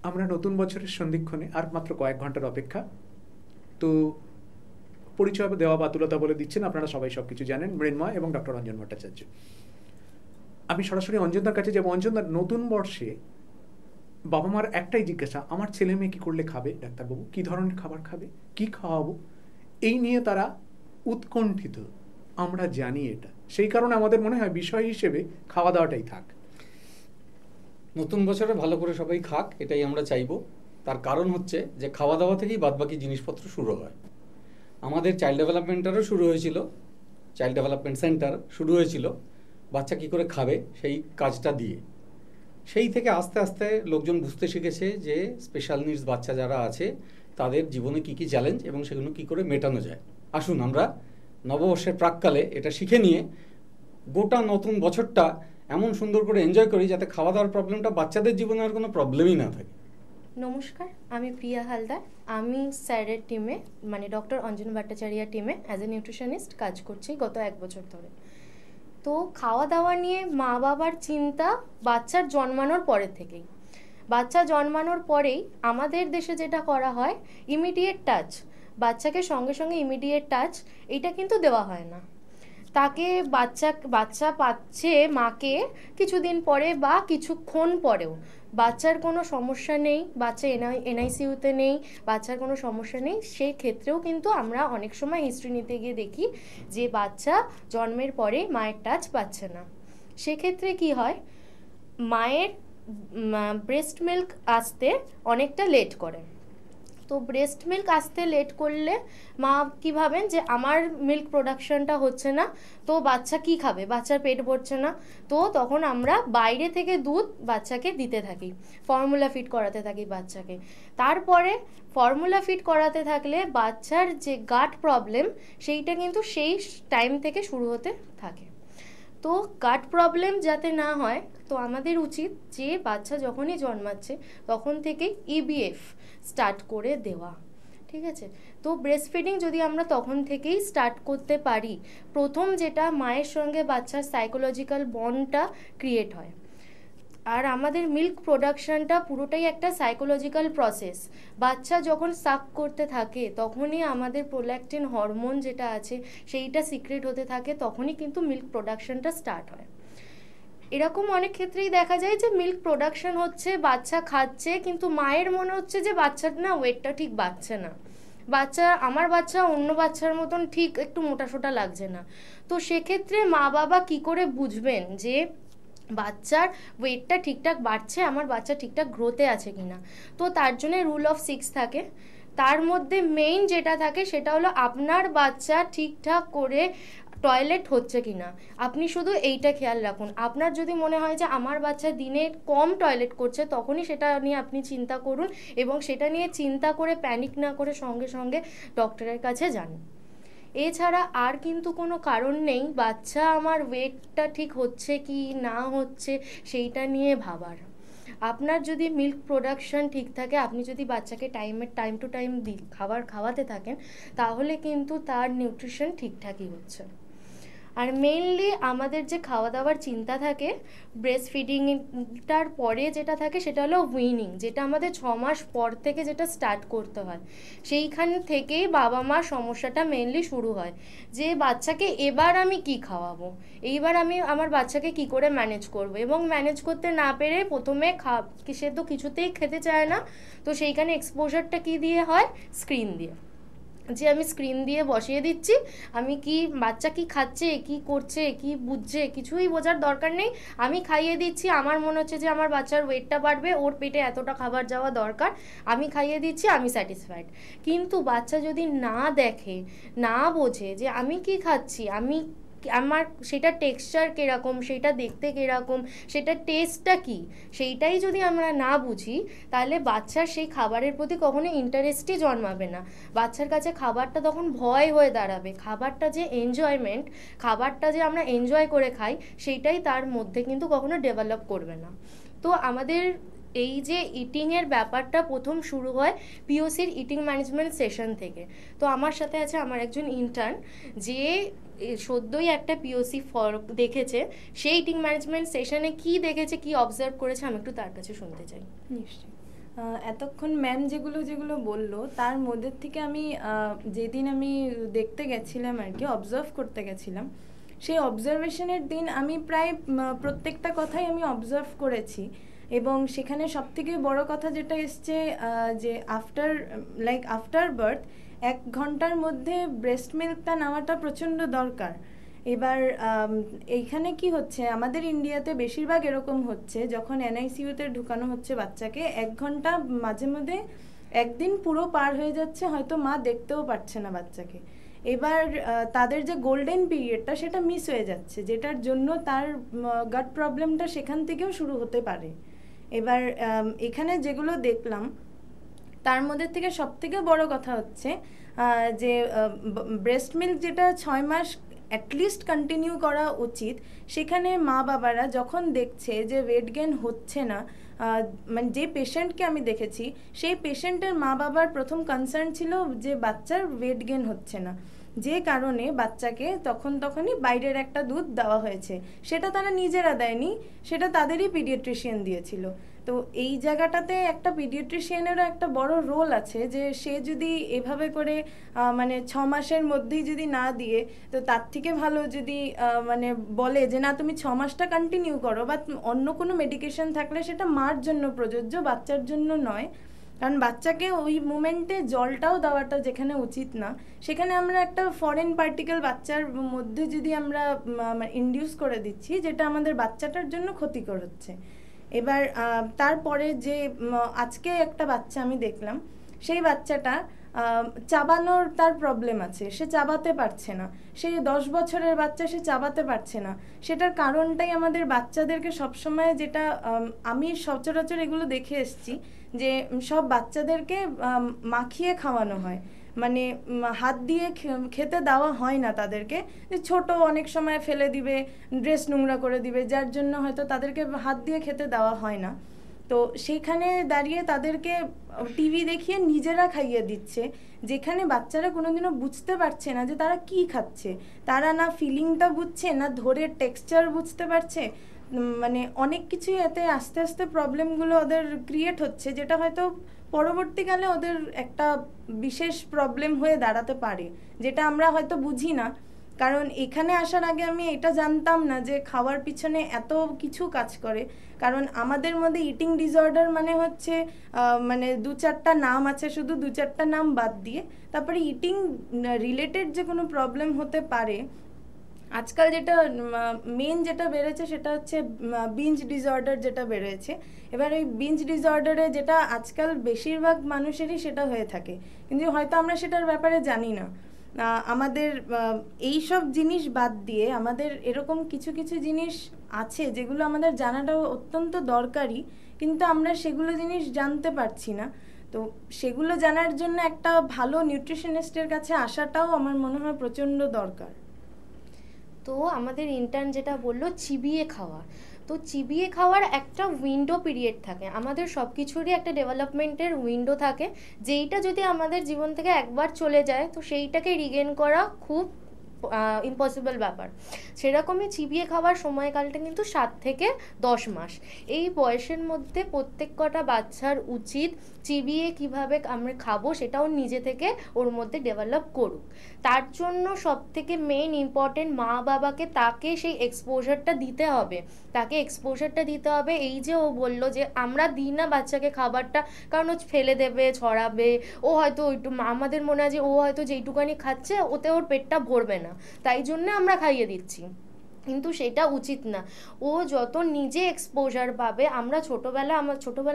আমরা নতুন বছরের সন্ধিক্ষণে আর মাত্র কয়েক ঘন্টার অপেক্ষা। তো পরিচয় দেওয়া বাতুলতা বলে দিচ্ছেন, আপনারা সবাই সব কিছু জানেন, মৃন্ময় এবং ডক্টর অঞ্জন ভট্টাচার্য। আমি সরাসরি অঞ্জনদার কাছে যাবো। অঞ্জনদার, নতুন বর্ষে বাবা মার একটাই জিজ্ঞাসা, আমার ছেলে মেয়ে কী করলে খাবে ডাক্তারবাবু, কী ধরনের খাবার খাবে, কী খাওয়াবো, এই নিয়ে তারা উৎকণ্ঠিত। আমরা জানি এটা, সেই কারণে আমাদের মনে হয় বিষয় হিসেবে খাওয়া দাওয়াটাই থাক। নতুন বছরে ভালো করে সবাই খাক, এটাই আমরা চাইবো। তার কারণ হচ্ছে যে খাওয়া দাওয়া থেকেই বাদবাকি জিনিসপত্র শুরু হয়। আমাদের চাইল্ড ডেভেলপমেন্টারও শুরু হয়েছিল, চাইল্ড ডেভেলপমেন্ট সেন্টার শুরু হয়েছিল বাচ্চা কী করে খাবে সেই কাজটা দিয়ে। সেই থেকে আস্তে আস্তে লোকজন বুঝতে শিখেছে যে স্পেশাল নিডস বাচ্চা যারা আছে তাদের জীবনে কী কী চ্যালেঞ্জ এবং সেগুলো কী করে মেটানো যায়। আসুন আমরা নববর্ষের প্রাককালে এটা শিখে নিয়ে গোটা নতুন বছরটা এমন সুন্দর করে এনজয় করি যাতে খাওয়া দাওয়ার প্রবলেমটা বাচ্চাদের জীবনে আর কোনো প্রবলেমই না থাকে। নমস্কার, আমি প্রিয়া হালদার। আমি স্যারের টিমে, মানে ডক্টর অঞ্জন ভট্টাচার্যের টিমে অ্যাজ এ নিউট্রিশনিস্ট কাজ করছি গত 1 বছর ধরে। তো খাওয়া দাওয়া নিয়ে মা বাবার চিন্তা বাচ্চার জন্মানোর পরের থেকেই। বাচ্চা জন্মানোর পরেই আমাদের দেশে যেটা করা হয়, ইমিডিয়েট টাচ, বাচ্চাকে সঙ্গে সঙ্গে ইমিডিয়েট টাচ, এটা কিন্তু দেওয়া হয় না। তাকে বাচ্চা পাচ্ছে মাকে কিছুদিন পরে বা কিছুক্ষণ পরেও বাচ্চার কোনো সমস্যা নেই, বাচ্চা এনআইসিইউতে নেই, বাচ্চার কোনো সমস্যা নেই, সেই ক্ষেত্রেও কিন্তু আমরা অনেক সময় হিস্ট্রি নিতে গিয়ে দেখি যে বাচ্চা জন্মের পরে মায়ের টাচ পাচ্ছে না। সেক্ষেত্রে কি হয়, মায়ের ব্রেস্ট মিল্ক আসতে অনেকটা লেট করে। তো ব্রেস্ট মিল্ক আসতে লেট করলে মা কী ভাবেন যে আমার মিল্ক প্রোডাকশনটা হচ্ছে না, তো বাচ্চা কি খাবে, বাচ্চার পেট ভরছে না। তো তখন আমরা বাইরে থেকে দুধ বাচ্চাকে দিতে থাকি, ফর্মুলা ফিড করাতে থাকি বাচ্চাকে। তারপরে ফর্মুলা ফিড করাতে থাকলে বাচ্চার যে গাট প্রবলেম সেইটা কিন্তু সেই টাইম থেকে শুরু হতে থাকে। তো গাট প্রবলেম যাতে না হয়, তো আমাদের উচিত যে বাচ্চা যখনই জন্মাচ্ছে তখন থেকেই ইবিএফ স্টার্ট করে দেওয়া, ঠিক আছে। তো ব্রেস্ট ফিডিং যদি আমরা তখন থেকেই স্টার্ট করতে পারি, প্রথম যেটা মায়ের সঙ্গে বাচ্চার সাইকোলজিক্যাল বন্ডটা ক্রিয়েট হয়। আর আমাদের মিল্ক প্রোডাকশনটা পুরোটাই একটা সাইকোলজিক্যাল প্রসেস। বাচ্চা যখন সাক করতে থাকে তখনই আমাদের প্রোল্যাকটিন হরমোন যেটা আছে সেইটা সিক্রেট হতে থাকে, তখনই কিন্তু মিল্ক প্রোডাকশনটা স্টার্ট হয়। এরকম অনেক ক্ষেত্রেই দেখা যায় যে মিল্ক প্রোডাকশন হচ্ছে, বাচ্চা খাচ্ছে, কিন্তু মায়ের মনে হচ্ছে যে বাচ্চার না ওয়েটটা ঠিক বাড়ছে না, আমার বাচ্চা অন্য বাচ্চার মতন ঠিক একটু মোটাসোটা লাগছে না। তো সেক্ষেত্রে মা বাবা কি করে বুঝবেন যে বাচ্চার ওয়েটটা ঠিকঠাক বাড়ছে, আমার বাচ্চা ঠিকঠাক গ্রোথে আছে কিনা? তো তার জন্য রুল অফ 6 থাকে। তার মধ্যে মেইন যেটা থাকে সেটা হলো আপনার বাচ্চা ঠিকঠাক করে টয়লেট হচ্ছে কিনা। আপনি শুধু এইটা খেয়াল রাখুন। আপনার যদি মনে হয় যে আমার বাচ্চা দিনে কম টয়লেট করছে, তখনই সেটা নিয়ে আপনি চিন্তা করুন, এবং সেটা নিয়ে চিন্তা করে প্যানিক না করে সঙ্গে সঙ্গে ডক্টরের কাছে যান। এছাড়া আর কিন্তু কোনো কারণ নেই বাচ্চা আমার ওয়েটটা ঠিক হচ্ছে কি না হচ্ছে সেইটা নিয়ে ভাবার। আপনার যদি মিল্ক প্রোডাকশন ঠিক থাকে, আপনি যদি বাচ্চাকে টাইম টু টাইম খাবার খাওয়াতে থাকেন, তাহলে কিন্তু তার নিউট্রিশন ঠিকঠাকই হচ্ছে। আর মেইনলি আমাদের যে খাওয়া দাওয়ার চিন্তা থাকে ব্রেস্ট ফিডিংটার পরে যেটা থাকে সেটা হলো উইনিং, যেটা আমাদের 6 মাস পর থেকে যেটা স্টার্ট করতে হয়। সেইখান থেকেই বাবা মার সমস্যাটা মেইনলি শুরু হয়, যে বাচ্চাকে এবার আমি কি খাওয়াবো, এইবার আমি আমার বাচ্চাকে কি করে ম্যানেজ করব। এবং ম্যানেজ করতে না পেরে প্রথমে সে তো কিছুতেই খেতে চায় না, তো সেইখানে এক্সপোজারটা কি দিয়ে হয়, স্ক্রিন দিয়ে, যে আমি স্ক্রিন দিয়ে বসিয়ে দিচ্ছি, আমি কি বাচ্চা কি খাচ্ছে, কি করছে, কি বুঝছে, কিছুই বোঝার দরকার নেই, আমি খাইয়ে দিচ্ছি। আমার মনে হচ্ছে যে আমার বাচ্চার ওয়েটটা বাড়বে, ওর পেটে এতটা খাবার যাওয়া দরকার, আমি খাইয়ে দিচ্ছি, আমি স্যাটিসফাইড। কিন্তু বাচ্চা যদি না দেখে, না বোঝে যে আমি কি খাচ্ছি, আমার সেটা টেক্সচার কীরকম, সেটা দেখতে কীরকম, সেটা টেস্টটা কী, সেইটাই যদি আমরা না বুঝি, তাহলে বাচ্চার সেই খাবারের প্রতি কখনো ইন্টারেস্টই জন্মাবে না। বাচ্চার কাছে খাবারটা তখন ভয় হয়ে দাঁড়াবে। খাবারটা যে এনজয়মেন্ট, খাবারটা যে আমরা এনজয় করে খাই, সেইটাই তার মধ্যে কিন্তু কখনো ডেভেলপ করবে না। তো আমাদের এই যে ইটিংয়ের ব্যাপারটা প্রথম শুরু হয় পিওসির ইটিং ম্যানেজমেন্ট সেশন থেকে। তো আমার সাথে আছে আমার একজন ইন্টার্ন, যে সদ্যই একটা পিওসি দেখেছে, সেই ইটিং ম্যানেজমেন্ট সেশনে কি দেখেছে, কি অবজার্ভ করেছে, আমি একটু তার কাছে শুনতে চাই। নিশ্চয়ই। এতক্ষণ ম্যাম যেগুলো বললো তার মধ্যে থেকে আমি যেদিন আমি দেখতে গেছিলাম আর কি, অবজার্ভ করতে গেছিলাম, সেই অবজারভেশনের দিন আমি প্রায় প্রত্যেকটা কথাই আমি অবজার্ভ করেছি। এবং সেখানে সবথেকে বড় কথা যেটা এসছে যে আফটার বার্থ 1 ঘন্টার মধ্যে ব্রেস্ট মিল্কটা নেওয়াটা প্রচণ্ড দরকার। এবার এইখানে কি হচ্ছে, আমাদের ইন্ডিয়াতে বেশিরভাগ এরকম হচ্ছে, যখন NICU-তে ঢুকানো হচ্ছে বাচ্চাকে 1 ঘন্টা মাঝে মধ্যে একদিন পুরো পার হয়ে যাচ্ছে, হয়তো মা দেখতেও পারছে না বাচ্চাকে। এবার তাদের যে গোল্ডেন পিরিয়ডটা সেটা মিস হয়ে যাচ্ছে, যেটার জন্য তার গাট প্রবলেমটা সেখান থেকেও শুরু হতে পারে। এবার এখানে যেগুলো দেখলাম তার মধ্যে থেকে সবথেকে বড় কথা হচ্ছে যে ব্রেস্ট মিল্ক যেটা 6 মাস অ্যাটলিস্ট কন্টিনিউ করা উচিত, সেখানে মা বাবারা যখন দেখছে যে ওয়েট গেইন হচ্ছে না, মানে যে পেশেন্টকে আমি দেখেছি সেই পেশেন্টের মা বাবার প্রথম কনসার্ন ছিল যে বাচ্চার ওয়েট গেইন হচ্ছে না, যে কারণে বাচ্চাকে তখনই বাইরের একটা দুধ দেওয়া হয়েছে। সেটা তারা নিজেরা দেয়নি, সেটা তাদেরই পিডিয়াট্রিশিয়ান দিয়েছিল। তো এই জায়গাটাতে একটা পিডিয়াট্রিশিয়ানেরও একটা বড় রোল আছে, যে সে যদি এভাবে করে মানে 6 মাসের মধ্যেই যদি না দিয়ে, তো তার থেকে ভালো যদি মানে বলে যে না তুমি 6 মাসটা কন্টিনিউ করো, বা অন্য কোনো মেডিকেশন থাকলে সেটা মার জন্য প্রযোজ্য, বাচ্চার জন্য নয়। কারণ বাচ্চাকে ওই মোমেন্টে জলটাও দেওয়াটা যেখানে উচিত না, সেখানে আমরা একটা ফরেন পার্টিকেল বাচ্চার মধ্যে যদি আমরা ইনডিউস করে দিচ্ছি, যেটা আমাদের বাচ্চাটার জন্য ক্ষতিকর হচ্ছে। এবার তারপরে যে আজকে একটা বাচ্চা আমি দেখলাম, সেই বাচ্চাটা চাবানোর তার প্রবলেম আছে, সে চাবাতে পারছে না, সে 10 বছরের বাচ্চা, সে চাবাতে পারছে না। সেটার কারণটাই আমাদের বাচ্চাদেরকে সবসময়, যেটা আমি সচরাচর এগুলো দেখে এসেছি, যে সব বাচ্চাদেরকে মাখিয়ে খাওয়ানো হয়, মানে হাত দিয়ে খেতে দেওয়া হয় না তাদেরকে। যে ছোট অনেক সময় ফেলে দিবে, ড্রেস নোংরা করে দিবে, যার জন্য হয়তো তাদেরকে হাত দিয়ে খেতে দেওয়া হয় না। তো সেখানে দাঁড়িয়ে তাদেরকে টিভি দেখিয়ে নিজেরা খাইয়ে দিচ্ছে, যেখানে বাচ্চারা কোনোদিনও বুঝতে পারছে না যে তারা কি খাচ্ছে। তারা না ফিলিংটা বুঝছে, না ধরে টেক্সচার বুঝতে পারছে, মানে অনেক কিছুই এতে আস্তে আস্তে প্রবলেমগুলো ওদের ক্রিয়েট হচ্ছে, যেটা হয়তো পরবর্তীকালে ওদের একটা বিশেষ প্রবলেম হয়ে দাঁড়াতে পারে, যেটা আমরা হয়তো বুঝি না। কারণ এখানে আসার আগে আমি এটা জানতাম না যে খাওয়ার পিছনে এত কিছু কাজ করে। কারণ আমাদের মধ্যে ইটিং ডিসঅর্ডার মানে হচ্ছে মানে 2-4টা নাম আছে, শুধু 2-4টা নাম বাদ দিয়ে, তারপরে ইটিং রিলেটেড যে কোনো প্রবলেম হতে পারে। আজকাল যেটা মেন যেটা বেড়েছে সেটা হচ্ছে বিঞ্জ ডিসঅর্ডার, যেটা বেড়েছে। এবার এই বিঞ্জ ডিসঅর্ডারে যেটা আজকাল বেশিরভাগ মানুষেরই সেটা হয়ে থাকে, কিন্তু হয়তো আমরা সেটার ব্যাপারে জানি না। আমাদের এই সব জিনিস বাদ দিয়ে আমাদের এরকম কিছু কিছু জিনিস আছে যেগুলো আমাদের জানাটাও অত্যন্ত দরকারি, কিন্তু আমরা সেগুলো জিনিস জানতে পারছি না। তো সেগুলো জানার জন্য একটা ভালো নিউট্রিশনিস্টের কাছে আসাটাও আমার মনে হয় প্রচণ্ড দরকার। তো আমাদের ইন্টার্ন যেটা বললো চিবিয়ে খাওয়া, তো চিবিয়ে খাওয়ার একটা উইন্ডো পিরিয়ড থাকে, আমাদের সব কিছুরই একটা ডেভেলপমেন্টের উইন্ডো থাকে, যেইটা যদি আমাদের জীবন থেকে একবার চলে যায় তো সেইটাকে রিগেন করা খুব ইম্পসিবল ব্যাপার। সেরকমই চিবিয়ে খাওয়ার সময়কালটা কিন্তু 7 থেকে 10 মাস। এই বয়সের মধ্যে প্রত্যেক কটা বাচ্চার উচিত চিবিয়ে কিভাবে আমরা খাবো সেটাও নিজে থেকে ওর মধ্যে ডেভেলপ করুক। তার জন্য সব থেকে মেইন ইম্পর্টেন্ট মা বাবাকে তাকে সেই এক্সপোজারটা দিতে হবে, এই যে ও বললো যে আমরা দিই না বাচ্চাকে খাবারটা কারণ ও ফেলে দেবে, ছড়াবে, ও হয়তো আমাদের মনে হয় যে ও হয়তো যেইটুকানি খাচ্ছে ওতে ওর পেটটা ভরবে না, তাই জন্য আমরা খাইয়ে দিচ্ছি, কিন্তু সেটা উচিত না। ও যত নিজে এক্সপোজার পাবে, আমরা ছোটোবেলা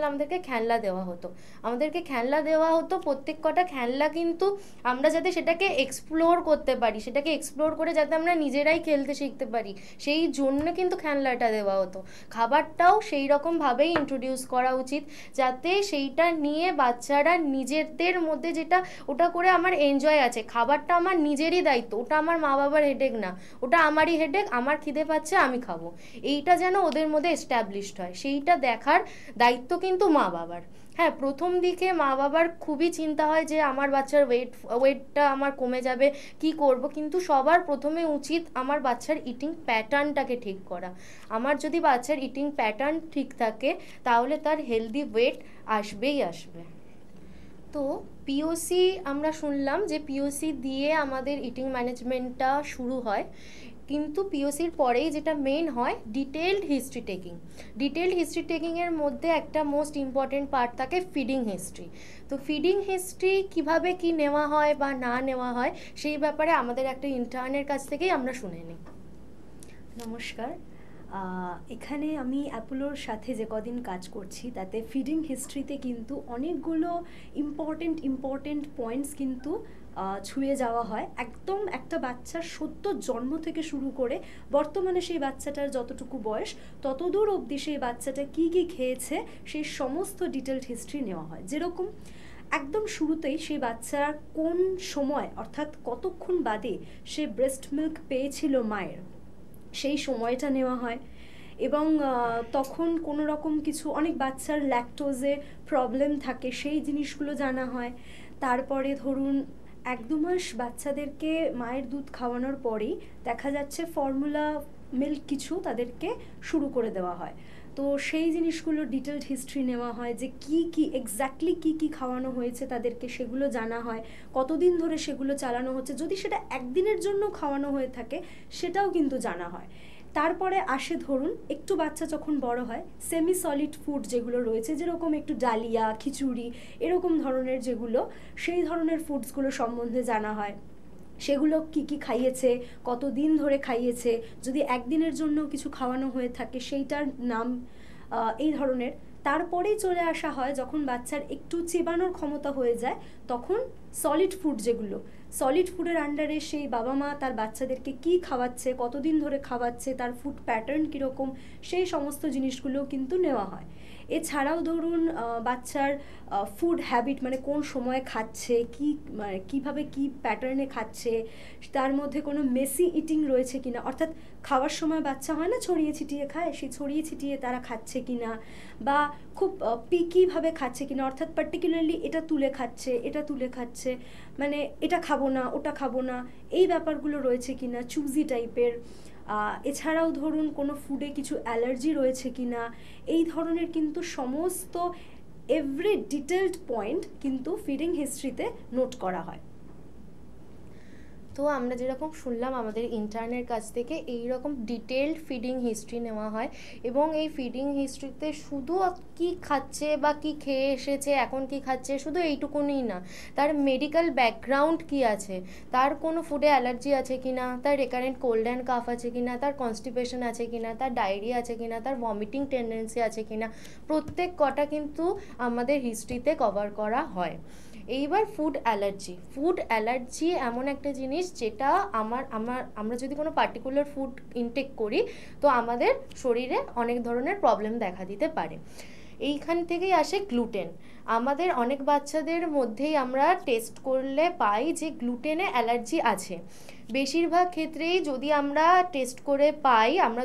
আমাদেরকে খেলনা দেওয়া হতো, প্রত্যেক কটা খেলনা কিন্তু আমরা যাতে সেটাকে এক্সপ্লোর করতে পারি, এক্সপ্লোর করে যাতে আমরা নিজেরাই খেলতে শিখতে পারি, সেই জন্য কিন্তু খেলনাটা দেওয়া হতো। খাবারটাও সেই রকমভাবেই ইন্ট্রোডিউস করা উচিত, যাতে সেইটা নিয়ে বাচ্চারা নিজেদের মধ্যে যেটা ওটা করে আমার এনজয় আছে, খাবারটা আমার নিজেরই দায়িত্ব, ওটা আমার মা বাবার হেডেক না, ওটা আমারই হেডেক, আমার খিদে পাচ্ছে আমি খাবো, এইটা যেন ওদের মধ্যে এস্টাবলিশড হয়, সেইটা দেখার দায়িত্ব কিন্তু মা বাবার। হ্যাঁ, প্রথম দিকে মা বাবার খুবই চিন্তা হয় যে আমার বাচ্চার ওয়েটটা আমার কমে যাবে, কি করব, কিন্তু সবার প্রথমে উচিত আমার বাচ্চার ইটিং প্যাটার্নটাকে ঠিক করা। আমার যদি বাচ্চার ইটিং প্যাটার্ন ঠিক থাকে তাহলে তার হেলদি ওয়েট আসবেই আসবে। তো পিওসি আমরা শুনলাম যে পিওসি দিয়ে আমাদের ইটিং ম্যানেজমেন্টটা শুরু হয়, কিন্তু পিওসির পরেই যেটা মেন হয় detailed history taking. Detailed history টেকিংয়ের মধ্যে একটা মোস্ট ইম্পর্টেন্ট পার্ট থাকে ফিডিং হিস্ট্রি। তো ফিডিং হিস্ট্রি কিভাবে কি নেওয়া হয় বা না নেওয়া হয় সেই ব্যাপারে আমাদের একটা ইন্টার্নের কাছ থেকেই আমরা শুনে নিই। নমস্কার, এখানে আমি অ্যাপোলোর সাথে যে কদিন কাজ করছি তাতে ফিডিং হিস্ট্রিতে কিন্তু অনেকগুলো ইম্পর্টেন্ট পয়েন্টস কিন্তু ছুঁয়ে যাওয়া হয়। একদম একটা বাচ্চার সদ্য জন্ম থেকে শুরু করে বর্তমানে সেই বাচ্চাটার যতটুকু বয়স ততদূর অবধি সেই বাচ্চাটা কী কী খেয়েছে সেই সমস্ত ডিটেলড হিস্ট্রি নেওয়া হয়। যেরকম একদম শুরুতেই সেই বাচ্চা কোন সময় অর্থাৎ কতক্ষণ বাদে সে ব্রেস্ট মিল্ক পেয়েছিল মায়ের সেই সময়টা নেওয়া হয়, এবং তখন কোনো রকম কিছু অনেক বাচ্চার ল্যাকটোজে প্রবলেম থাকে সেই জিনিসগুলো জানা হয়। তারপরে ধরুন 1-2 মাস বাচ্চাদেরকে মায়ের দুধ খাওয়ানোর পরেই দেখা যাচ্ছে ফর্মুলা মিল্ক কিছু তাদেরকে শুরু করে দেওয়া হয়। তো সেই জিনিসগুলো ডিটেলড হিস্ট্রি নেওয়া হয় যে কি এক্স্যাক্টলি কি খাওয়ানো হয়েছে তাদেরকে সেগুলো জানা হয়, কতদিন ধরে সেগুলো চালানো হচ্ছে, যদি সেটা একদিনের জন্য খাওয়ানো হয়ে থাকে সেটাও কিন্তু জানা হয়। তারপরে আসে ধরুন একটু বাচ্চা যখন বড় হয় সেমি সলিড ফুড যেগুলো রয়েছে, যেরকম একটু ডালিয়া, খিচুড়ি এরকম ধরনের যেগুলো, সেই ধরনের ফুডসগুলো সম্বন্ধে জানা হয়। সেগুলো কি খাইয়েছে, কতদিন ধরে খাইয়েছে, যদি একদিনের জন্য কিছু খাওয়ানো হয়ে থাকে সেইটার নাম, এই ধরনের। তারপরেই চলে আসা হয় যখন বাচ্চার একটু চেবানোর ক্ষমতা হয়ে যায় তখন সলিড ফুড যেগুলো, সলিড ফুডের আন্ডারে সেই বাবা মা তার বাচ্চাদেরকে কি খাওয়াচ্ছে, কতদিন ধরে খাওয়াচ্ছে, তার ফুড প্যাটার্ন কীরকম, সেই সমস্ত জিনিসগুলোও কিন্তু নেওয়া হয়। এছাড়াও ধরুন বাচ্চার ফুড হ্যাবিট, মানে কোন সময় খাচ্ছে, কিভাবে কি প্যাটার্নে খাচ্ছে, তার মধ্যে কোনো মেসি ইটিং রয়েছে কিনা, অর্থাৎ খাওয়ার সময় বাচ্চা হয় না ছড়িয়ে ছিটিয়ে খায়, সেই ছড়িয়ে ছিটিয়ে তারা খাচ্ছে কিনা, বা খুব পিকিভাবে খাচ্ছে কিনা, অর্থাৎ পার্টিকুলারলি এটা তুলে খাচ্ছে, মানে এটা খাবো না ওটা খাবো না, এই ব্যাপারগুলো রয়েছে কিনা, চুজি টাইপের। এছাড়াও ধরুন কোনো ফুডে কিছু অ্যালার্জি রয়েছে কিনা, এই ধরনের কিন্তু সমস্ত এভরি ডিটেলড পয়েন্ট কিন্তু ফিডিং হিস্ট্রিতে নোট করা হয়। তো আমরা যেরকম শুনলাম আমাদের ইন্টার্নের কাছ থেকে এই রকম ডিটেলড ফিডিং হিস্ট্রি নেওয়া হয়, এবং এই ফিডিং হিস্ট্রিতে শুধু কি খাচ্ছে বা কি খেয়ে এসেছে, এখন কি খাচ্ছে, শুধু এইটুকুনি না, তার মেডিকেল ব্যাকগ্রাউন্ড কি আছে, তার কোনো ফুডে অ্যালার্জি আছে কিনা, তার রেকারেন্ট কোল্ড অ্যান্ড কাফ আছে কিনা, তার কনস্টিপেশন আছে কিনা, তার ডায়রিয়া আছে কিনা, তার ভমিটিং টেন্ডেন্সি আছে কিনা, প্রত্যেক কটা কিন্তু আমাদের হিস্ট্রিতে কভার করা হয়। এইবার ফুড অ্যালার্জি এমন একটা জিনিস যেটা আমরা যদি কোনো পার্টিকুলার ফুড ইনটেক করি তো আমাদের শরীরে অনেক ধরনের প্রবলেম দেখা দিতে পারে। এইখান থেকেই আসে গ্লুটেন। আমাদের অনেক বাচ্চাদের মধ্যেই আমরা টেস্ট করলে পাই যে গ্লুটেনে অ্যালার্জি আছে। বেশিরভাগ ক্ষেত্রেই যদি আমরা টেস্ট করে পাই, আমরা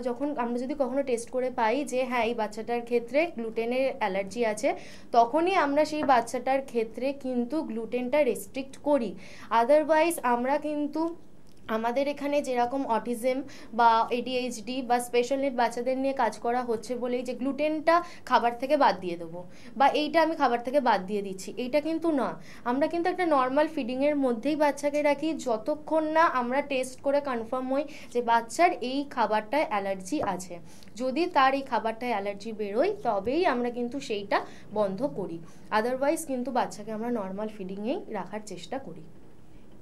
যদি কখনো টেস্ট করে পাই যে হ্যাঁ এই বাচ্চাটার ক্ষেত্রে গ্লুটেনের অ্যালার্জি আছে, তখনই আমরা সেই বাচ্চাটার ক্ষেত্রে কিন্তু গ্লুটেনটা রেস্ট্রিক্ট করি। আদারওয়াইজ আমরা কিন্তু আমাদের এখানে যেরকম অটিজম বা ADHD বা স্পেশাল নিড বাচ্চাদের নিয়ে কাজ করা হচ্ছে বলেই যে গ্লুটেনটা খাবার থেকে বাদ দিয়ে দেবো বা এইটা আমি খাবার থেকে বাদ দিয়ে দিচ্ছি, এইটা কিন্তু না। আমরা কিন্তু একটা নর্মাল ফিডিংয়ের মধ্যেই বাচ্চাকে রাখি যতক্ষণ না আমরা টেস্ট করে কনফার্ম হই যে বাচ্চার এই খাবারটায় অ্যালার্জি আছে। যদি তার এই খাবারটায় অ্যালার্জি বেরোয় তবেই আমরা কিন্তু সেইটা বন্ধ করি, আদারওয়াইজ কিন্তু বাচ্চাকে আমরা নর্মাল ফিডিংয়েই রাখার চেষ্টা করি।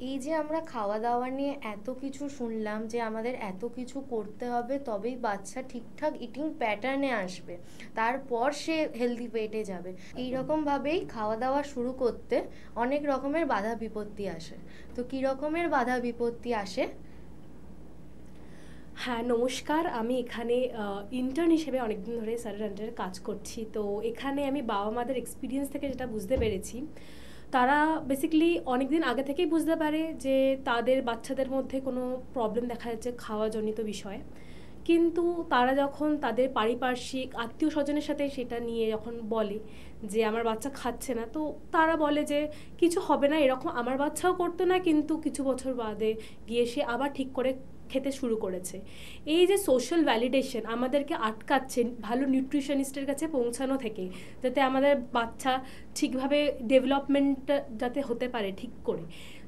এই যে আমরা খাওয়া দাওয়া নিয়ে এত কিছু শুনলাম যে আমাদের এত কিছু করতে হবে তবেই বাচ্চা ঠিকঠাক ইটিং প্যাটার্নে আসবে, তারপর সে হেলদি ওয়েটে যাবে, এই রকমভাবেই খাওয়া দাওয়া শুরু করতে অনেক রকমের বাধা বিপত্তি আসে। তো কী রকমের বাধা বিপত্তি আসে? হ্যাঁ নমস্কার, আমি এখানে ইন্টার্ন হিসেবে অনেকদিন ধরে স্যারের আন্ডারে কাজ করছি। তো এখানে আমি বাবা মাদের এক্সপিরিয়েন্স থেকে যেটা বুঝতে পেরেছি, তারা বেসিক্যালি অনেকদিন আগে থেকেই বুঝতে পারে যে তাদের বাচ্চাদের মধ্যে কোনো প্রবলেম দেখা যাচ্ছে খাওয়াজনিত বিষয়ে, কিন্তু তারা যখন তাদের পারিপার্শ্বিক আত্মীয় স্বজনের সাথে সেটা নিয়ে যখন বলে যে আমার বাচ্চা খাচ্ছে না, তো তারা বলে যে কিছু হবে না, এরকম আমার বাচ্চাও করতো না, কিন্তু কিছু বছর বাদে গিয়ে সে আবার ঠিক করে খেতে শুরু করেছে। এই যে সোশ্যাল ভ্যালিডেশন আমাদেরকে আটকাচ্ছে ভালো নিউট্রিশনিস্টের কাছে পৌঁছানো থেকে, যাতে আমাদের বাচ্চা ঠিকভাবে ডেভেলপমেন্টটা যাতে হতে পারে ঠিক করে।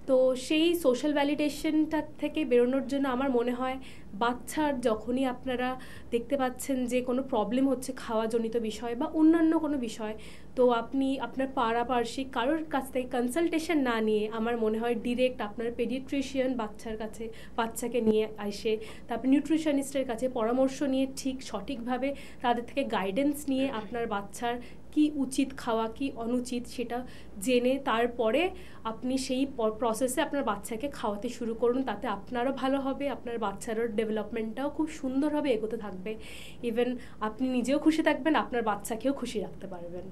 তো সেই সোশ্যাল ভ্যালিডেশনটা থেকে বেরোনোর জন্য আমার মনে হয় বাচ্চার যখনই আপনারা দেখতে পাচ্ছেন যে কোনো প্রবলেম হচ্ছে খাওয়াজনিত বিষয় বা অন্যান্য কোনো বিষয়, তো আপনি আপনার পাড়াপার্শ্বিক কারোর কাছ থেকে কনসালটেশন না নিয়ে আমার মনে হয় ডিরেক্ট আপনার পেডিয়াট্রিশিয়ান বাচ্চাকে নিয়ে আসে, তারপর নিউট্রিশনিস্টের কাছে পরামর্শ নিয়ে ঠিক সঠিকভাবে তাদের থেকে গাইডেন্স নিয়ে আপনার বাচ্চার কি উচিত খাওয়া কি অনুচিত সেটা জেনে তারপরে আপনি সেই প্রসেসে আপনার বাচ্চাকে খাওয়াতে শুরু করুন। তাতে আপনারও ভালো হবে, আপনার বাচ্চারও ডেভেলপমেন্টটাও খুব সুন্দরভাবে এগোতে থাকবে। ইভেন আপনি নিজেও খুশি থাকবেন, আপনার বাচ্চাকেও খুশি রাখতে পারবেন।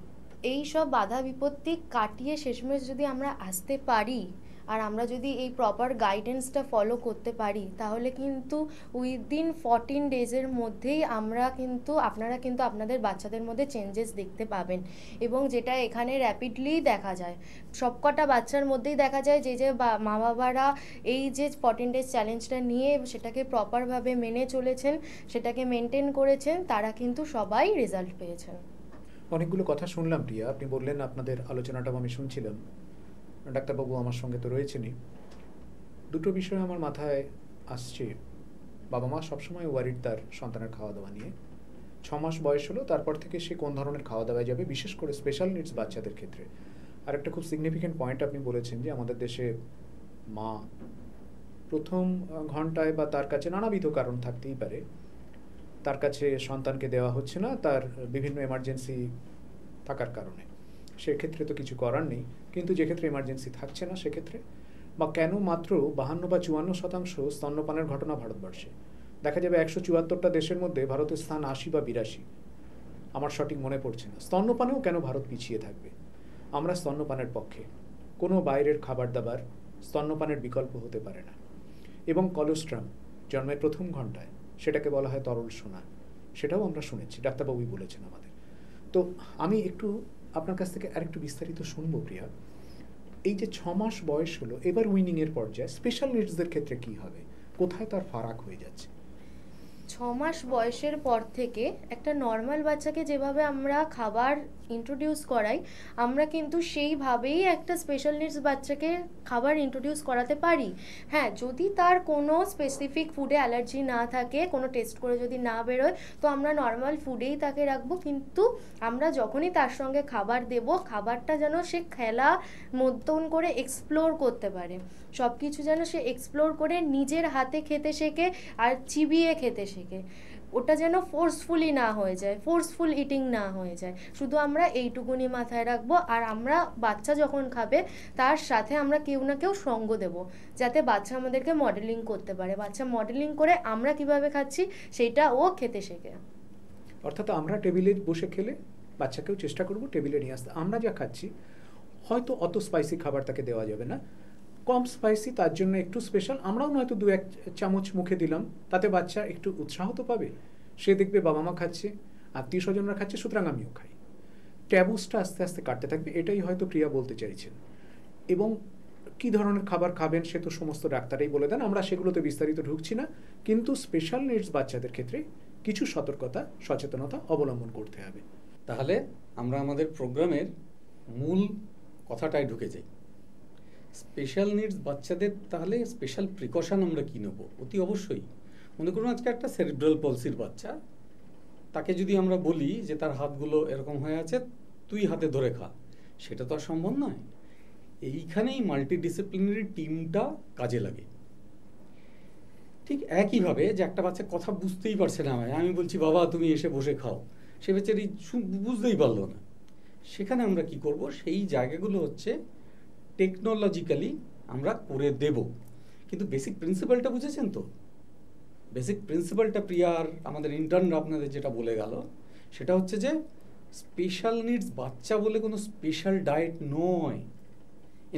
এই সব বাধা বিপত্তি কাটিয়ে শেষমেশ যদি আমরা আসতে পারি আর আমরা যদি এই প্রপার গাইডেন্সটা ফলো করতে পারি, তাহলে কিন্তু উইদিন 14 ডেজের মধ্যেই আপনারা কিন্তু আপনাদের বাচ্চাদের মধ্যে চেঞ্জেস দেখতে পাবেন। এবং যেটা এখানে র্যাপিডলি দেখা যায়, সবকটা বাচ্চার মধ্যেই দেখা যায় যে মা বাবারা এই যে 14 ডেজ চ্যালেঞ্জটা নিয়ে সেটাকে প্রপারভাবে মেনে চলেছেন, সেটাকে মেনটেন করেছেন, তারা কিন্তু সবাই রেজাল্ট পেয়েছেন। অনেকগুলো কথা শুনলাম প্রিয়া, আপনি বললেন, আপনাদের আলোচনাটাও আমি শুনছিলাম, ডাক্তারবাবু আমার সঙ্গে তো রয়েছেনই। দুটো বিষয় আমার মাথায় আসছে। বাবা মা সবসময় ওয়ারিড তার সন্তানের খাওয়া দাওয়া নিয়ে। 6 মাস বয়স হলো, তারপর থেকে সে কোন ধরনের খাওয়া দাওয়ায় যাবে, বিশেষ করে স্পেশাল নিডস বাচ্চাদের ক্ষেত্রে। আর একটা খুব সিগনিফিক্যান্ট পয়েন্ট আপনি বলেছেন যে আমাদের দেশে মা প্রথম ঘন্টায় বা তার কাছে নানাবিধ কারণ থাকতেই পারে, তার কাছে সন্তানকে দেওয়া হচ্ছে না, তার বিভিন্ন এমার্জেন্সি থাকার কারণে। সেক্ষেত্রে তো কিছু করার নেই, কিন্তু যে ক্ষেত্রে এমার্জেন্সি থাকছে না সেক্ষেত্রে, বা কেন মাত্র 52 বা 54% স্তন্যপানের ঘটনা ভারতবর্ষে। দেখা যাবে 174টা দেশের মধ্যে ভারতের স্থান 80 বা 82, আমার সঠিক মনে পড়ছে না। স্তন্যপানেও কেন ভারত পিছিয়ে থাকবে? আমরা স্তন্যপানের পক্ষে, কোনো বাইরের খাবার দাবার স্তন্যপানের বিকল্প হতে পারে না। এবং কলোস্ট্রাম জন্মের প্রথম ঘন্টায়, সেটাকে বলা হয় তরল সোনা, সেটাও আমরা শুনেছি, ডাক্তারবাবুই বলেছেন আমাদের। তো আমি একটু আপনার কাছ থেকে আরেকটু বিস্তারিত শুনবো প্রিয়া। এই যে 6 মাস বয়স হলো, এবার উইনিংয়ের পর্যায়ে স্পেশাল নিডসদের ক্ষেত্রে কি হবে, কোথায় তার ফারাক হয়ে যাচ্ছে? 6 মাস বয়সের পর থেকে একটা নর্মাল বাচ্চাকে যেভাবে আমরা খাবার ইন্ট্রোডিউস করাই, আমরা কিন্তু সেইভাবেই একটা স্পেশাল নিডস বাচ্চাকে খাবার ইন্ট্রোডিউস করাতে পারি। হ্যাঁ, যদি তার কোনো স্পেসিফিক ফুডে অ্যালার্জি না থাকে, কোনো টেস্ট করে যদি না বেরোয়, তো আমরা নর্মাল ফুডেই তাকে রাখবো। কিন্তু আমরা যখনই তার সঙ্গে খাবার দেব, খাবারটা যেন সে খেলা মতন করে এক্সপ্লোর করতে পারে, সব কিছু যেন সে এক্সপ্লোর করে নিজের হাতে খেতে শেখে আর চিবিয়ে খেতে শেখে। ওটা যেন ফোর্সফুলি না হয়ে যায়, ফোর্সফুল ইটিং না হয়ে যায়। শুধু আমরা এইটুকুনি মাথায় রাখবো। আর আমরা বাচ্চা যখন খাবে তার সাথে আমরা কেউ না কেউ সঙ্গ দেব, যাতে বাচ্চা আমাদেরকে মডেলিং করতে পারে। বাচ্চা মডেলিং করে আমরা কিভাবে খাচ্ছি সেটা ও খেতে শেখে। অর্থাৎ আমরা টেবিলে বসে খেলে বাচ্চাকেও চেষ্টা করবো টেবিলে নিয়ে আসতে। আমরা যা খাচ্ছি হয়তো অত স্পাইসি খাবার তাকে দেওয়া যাবে না, কম স্পাইসি, তার জন্য একটু স্পেশাল। আমরাও নয়তো 2-1 চামচ মুখে দিলাম, তাতে বাচ্চা একটু উৎসাহ তো পাবে। সে দেখবে বাবা মা খাচ্ছে, আত্মীয় স্বজনরা খাচ্ছে, সুতরাং আমিও খাই। ট্যাবুসটা আস্তে আস্তে কাটতে থাকবে, এটাই হয়তো প্রিয়া বলতে চাইছেন। এবং কি ধরনের খাবার খাবেন সে তো সমস্ত ডাক্তারই বলে দেন, আমরা সেগুলোতে বিস্তারিত ঢুকছি না। কিন্তু স্পেশাল নিডস বাচ্চাদের ক্ষেত্রে কিছু সতর্কতা, সচেতনতা অবলম্বন করতে হবে। তাহলে আমরা আমাদের প্রোগ্রামের মূল কথাটায় ঢুকে যাই। স্পেশাল নিডস বাচ্চাদের তাহলে স্পেশাল প্রিকশন আমরা কী নেব? অতি অবশ্যই মনে করুন আজকে একটা সেরিব্রাল পলসির বাচ্চা, তাকে যদি আমরা বলি যে তার হাতগুলো এরকম হয়ে আছে, তুই হাতে ধরে খা, সেটা তো আর সম্ভব নয়। এইখানেই মাল্টিডিসিপ্লিনারি টিমটা কাজে লাগে। ঠিক একইভাবে যে একটা বাচ্চা কথা বুঝতেই পারছে না, আমি বলছি বাবা তুমি এসে বসে খাও, সে বেচারি বুঝতেই পারলো না। সেখানে আমরা কি করব? সেই জায়গাগুলো হচ্ছে টেকনোলজিক্যালি আমরা করে দেব। কিন্তু বেসিক প্রিন্সিপালটা বুঝেছেন তো? বেসিক প্রিন্সিপালটা প্রিয়ার আমাদের ইন্টার্নরা আপনাদের যেটা বলে গেল, সেটা হচ্ছে যে স্পেশাল নিডস বাচ্চা বলে কোনো স্পেশাল ডায়েট নয়।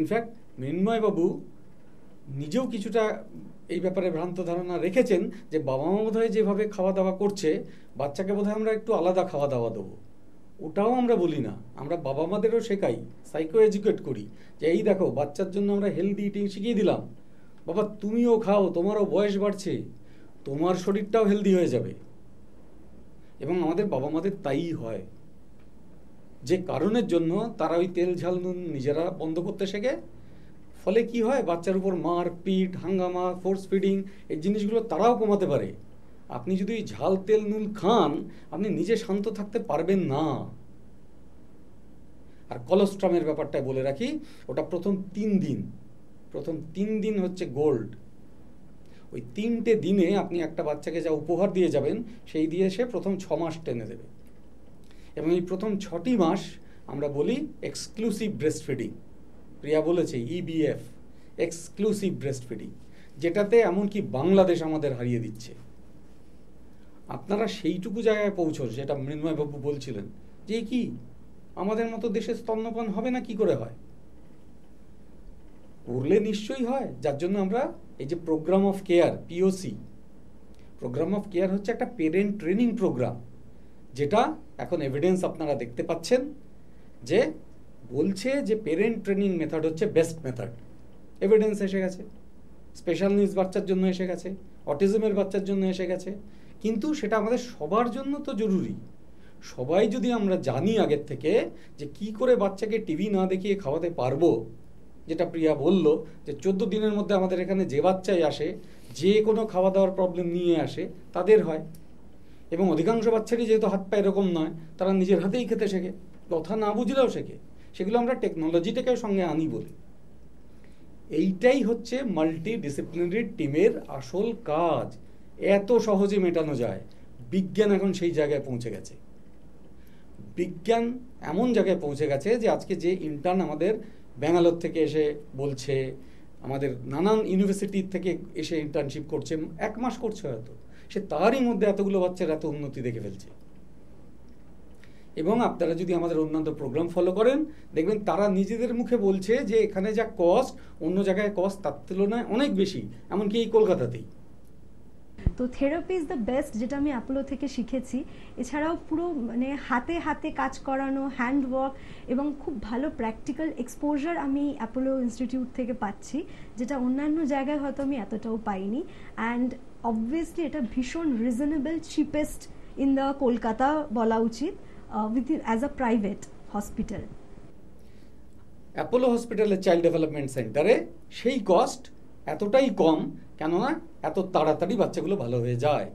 ইনফ্যাক্ট মৃন্ময়বাবু নিজেও কিছুটা এই ব্যাপারে ভ্রান্ত ধারণা রেখেছেন যে বাবা মা বোধহয় যেভাবে খাওয়া দাওয়া করছে বাচ্চাকে বোধহয় আমরা একটু আলাদা খাওয়া দাওয়া দেবো। ওটাও আমরা বলি না, আমরা বাবা মাদেরও শেখাই, সাইকো এডুকেট করি যে এই দেখো বাচ্চার জন্য আমরা হেলদি ইটিং শিখিয়ে দিলাম, বাবা তুমিও খাও, তোমারও বয়স বাড়ছে, তোমার শরীরটাও হেলদি হয়ে যাবে। এবং আমাদের বাবা মাদের তাই হয়, যে কারণের জন্য তারা ওই তেল ঝাল নুন নিজেরা বন্ধ করতে শেখে। ফলে কি হয়, বাচ্চার উপর মার পিট, হাঙ্গামা, ফোর্স ফিডিং, এই জিনিসগুলো তারাও কমাতে পারে। আপনি যদি ঝাল তেল নুন খান আপনি নিজে শান্ত থাকতে পারবেন না। আর কলোস্ট্রামের ব্যাপারটা বলে রাখি, ওটা প্রথম 3 দিন হচ্ছে গোল্ড। ওই 3টে দিনে আপনি একটা বাচ্চাকে যা উপহার দিয়ে যাবেন সেই দিয়ে সে প্রথম 6 মাস টেনে দেবে। এবং এই প্রথম 6টি মাস আমরা বলি এক্সক্লুসিভ ব্রেস্ট ফিডিং। প্রিয়া বলেছে EBF, এক্সক্লুসিভ ব্রেস্ট ফিডিং, যেটাতে এমনকি বাংলাদেশ আমাদের হারিয়ে দিচ্ছে। আপনারা সেইটুকু জায়গায় পৌঁছন, যেটা মৃন্ময়বাবু বলছিলেন যে কি আমাদের মতো দেশে স্তন্যপান হবে না, কি করে হয়? করলে নিশ্চয়ই হয়, যার জন্য আমরা এই যে program of care, POC, program of care হচ্ছে একটা পেরেন্ট ট্রেনিং প্রোগ্রাম, যেটা এখন এভিডেন্স আপনারা দেখতে পাচ্ছেন যে বলছে যে পেরেন্ট ট্রেনিং মেথড হচ্ছে বেস্ট মেথড। এভিডেন্স এসে গেছে, স্পেশাল নিডস বাচ্চার জন্য এসে গেছে, অটিজমের বাচ্চার জন্য এসে গেছে, কিন্তু সেটা আমাদের সবার জন্য তো জরুরি। সবাই যদি আমরা জানি আগের থেকে যে কি করে বাচ্চাকে টিভি না দেখিয়ে খাওয়াতে পারবো, যেটা প্রিয়া বলল যে 14 দিনের মধ্যে আমাদের এখানে যে বাচ্চাই আসে যে কোনো খাওয়া দাওয়ার প্রবলেম নিয়ে আসে তাদের হয়, এবং অধিকাংশ বাচ্চারই যেহেতু হাত পা এরকম নয়, তারা নিজের হাতেই খেতে শেখে, কথা না বুঝলেও শেখে। সেগুলো আমরা টেকনোলজিটাকে সঙ্গে আনি বলে। এইটাই হচ্ছে মাল্টি ডিসিপ্লিনারি টিমের আসল কাজ। এত সহজে মেটানো যায়। বিজ্ঞান এখন সেই জায়গায় পৌঁছে গেছে। বিজ্ঞান এমন জায়গায় পৌঁছে গেছে যে আজকে যে ইন্টার্ন আমাদের ব্যাঙ্গালোর থেকে এসে বলছে, আমাদের নানান ইউনিভার্সিটি থেকে এসে ইন্টার্নশিপ করছে, 1 মাস করছে হয়তো, সে তারই মধ্যে এতগুলো বাচ্চার এত উন্নতি দেখে ফেলছে। এবং আপনারা যদি আমাদের অন্যান্য প্রোগ্রাম ফলো করেন দেখবেন তারা নিজেদের মুখে বলছে যে এখানে যা কস্ট অন্য জায়গায় কস্ট তার তুলনায় অনেক বেশি, এমনকি এই কলকাতাতেই। তো থেরাপি ইজ দ্য বেস্ট, যেটা আমি অ্যাপোলো থেকে শিখেছি। এছাড়াও পুরো মানে হাতে হাতে কাজ করানো, হ্যান্ড ওয়ার্ক এবং খুব ভালো প্র্যাকটিক্যাল এক্সপোজার আমি অ্যাপোলো ইনস্টিটিউট থেকে পাচ্ছি, যেটা অন্যান্য জায়গায় হয়তো আমি এতটাও পাইনি। অ্যান্ড অবভিয়াসলি এটা ভীষণ reasonable, cheapest in the Kolkata বলা উচিত, with as a private hospital. Apollo হসপিটালের চাইল্ড ডেভেলপমেন্ট সেন্টারে সেই কস্ট এতটাই কম, কেননা এত তাড়াতাড়ি বাচ্চাগুলো ভালো হয়ে যায়।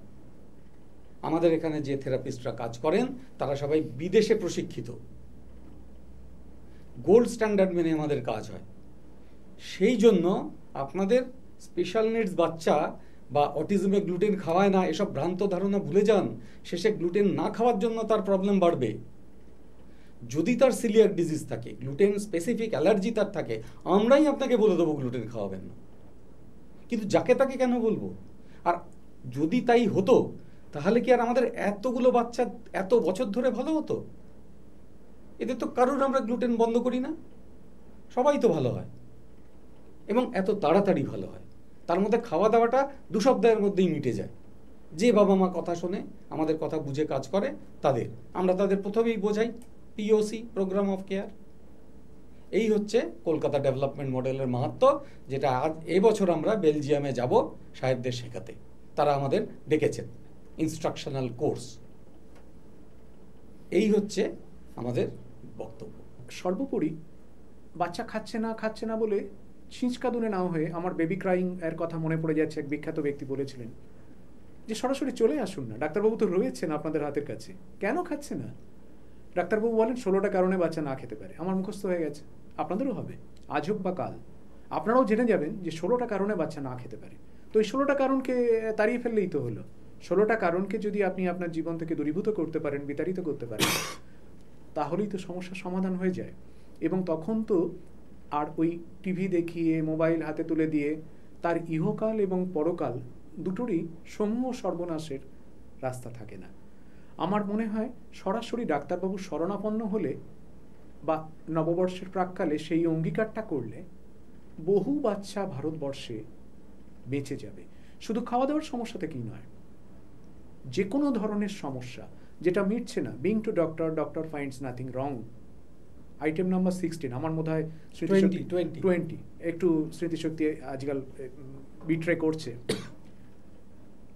আমাদের এখানে যে থেরাপিস্টরা কাজ করেন তারা সবাই বিদেশে প্রশিক্ষিত, গোল্ড স্ট্যান্ডার্ড মেনে আমাদের কাজ হয়। সেই জন্য আপনাদের স্পেশাল নিডস বাচ্চা বা অটিজমে গ্লুটেন খাওয়ায় না এসব ভ্রান্ত ধারণা ভুলে যান। শেষে গ্লুটেন না খাওয়ার জন্য তার প্রবলেম বাড়বে। যদি তার সিলিয়াক ডিজিজ থাকে, গ্লুটেন স্পেসিফিক অ্যালার্জি তার থাকে, আমরাই আপনাকে বলে দেবো গ্লুটেন খাওয়াবেন না, কিন্তু যাকে তাকে কেন বলবো? আর যদি তাই হতো তাহলে কি আর আমাদের এতগুলো বাচ্চা এত বছর ধরে ভালো হতো? এদের তো কারোর আমরা গ্লুটেন বন্ধ করি না, সবাই তো ভালো হয় এবং এত তাড়াতাড়ি ভালো হয়। তার মধ্যে খাওয়া দাওয়াটা 2 সপ্তাহের মধ্যেই মিটে যায়। যে বাবা মা কথা শোনে, আমাদের কথা বুঝে কাজ করে, আমরা তাদের প্রথমেই বোঝাই POC, প্রোগ্রাম অফ কেয়ার। এই হচ্ছে কলকাতা ডেভেলপমেন্ট মডেলের মাহাত্ম্য, যেটা আজ এবছর আমরা বেলজিয়ামে যাব সাহেবদের শেখাতে। তারা আমাদের ডেকেছেন ইনস্ট্রাকশনাল কোর্স। এই হচ্ছে আমাদের বক্তব্য। সর্বোপরি বাচ্চা খাচ্ছে না বলে ছিঁচকাদুনে না হয়ে আমার বেবি ক্রাইং এর কথা মনে পড়ে যাচ্ছে। এক বিখ্যাত ব্যক্তি বলেছিলেন যে সরাসরি চলে আসুন না, ডাক্তারবাবু তো রয়েছেন আপনাদের হাতের কাছে, কেন খাচ্ছে না? ডাক্তারবাবু বলেন 16টা কারণে বাচ্চা না খেতে পারে। আমার মুখস্থ হয়ে গেছে, আপনাদেরও হবে, আজ হোক বা কাল আপনারাও জেনে যাবেন যে 16টা কারণে বাচ্চা না খেতে পারে। তো এই 16টা কারণকে তাড়িয়ে ফেললেই তো হলো। 16টা কারণকে যদি আপনি আপনার জীবন থেকে দূরীভূত করতে পারেন, বিতাড়িত করতে পারেন, তাহলেই তো সমস্যার সমাধান হয়ে যায়। এবং তখন তো আর ওই টিভি দেখিয়ে, মোবাইল হাতে তুলে দিয়ে তার ইহকাল এবং পরকাল দুটোরই সমূহ সর্বনাশের রাস্তা থাকে না। আমার মনে হয় সরাসরি ডাক্তারবাবুর শরণাপন্ন হলে বা নববর্ষের প্রাক্কালে সেই অঙ্গীকারটা করলে বহু বাচ্চা ভারতবর্ষে বেঁচে যাবে। শুধু খাওয়া দাওয়ার সমস্যা থেকেই নয়, যে কোনো ধরনের সমস্যা যেটা মিটছে না, being to doctor, doctor finds nothing wrong, item number 16, আমার মনে হয় 20 একটু স্মৃতিশক্তি আজকাল বিট্রে করছে।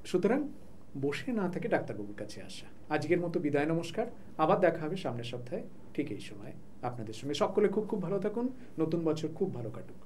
সুতরাং বসে না থেকে ডাক্তারবাবুর কাছে আসা। আজকের মতো বিদায়, নমস্কার। আবার দেখা হবে সামনের সপ্তাহে ঠিক এই সময় আপনাদের সঙ্গে। সকলে খুব খুব ভালো থাকুন, নতুন বছর খুব ভালো কাটুক।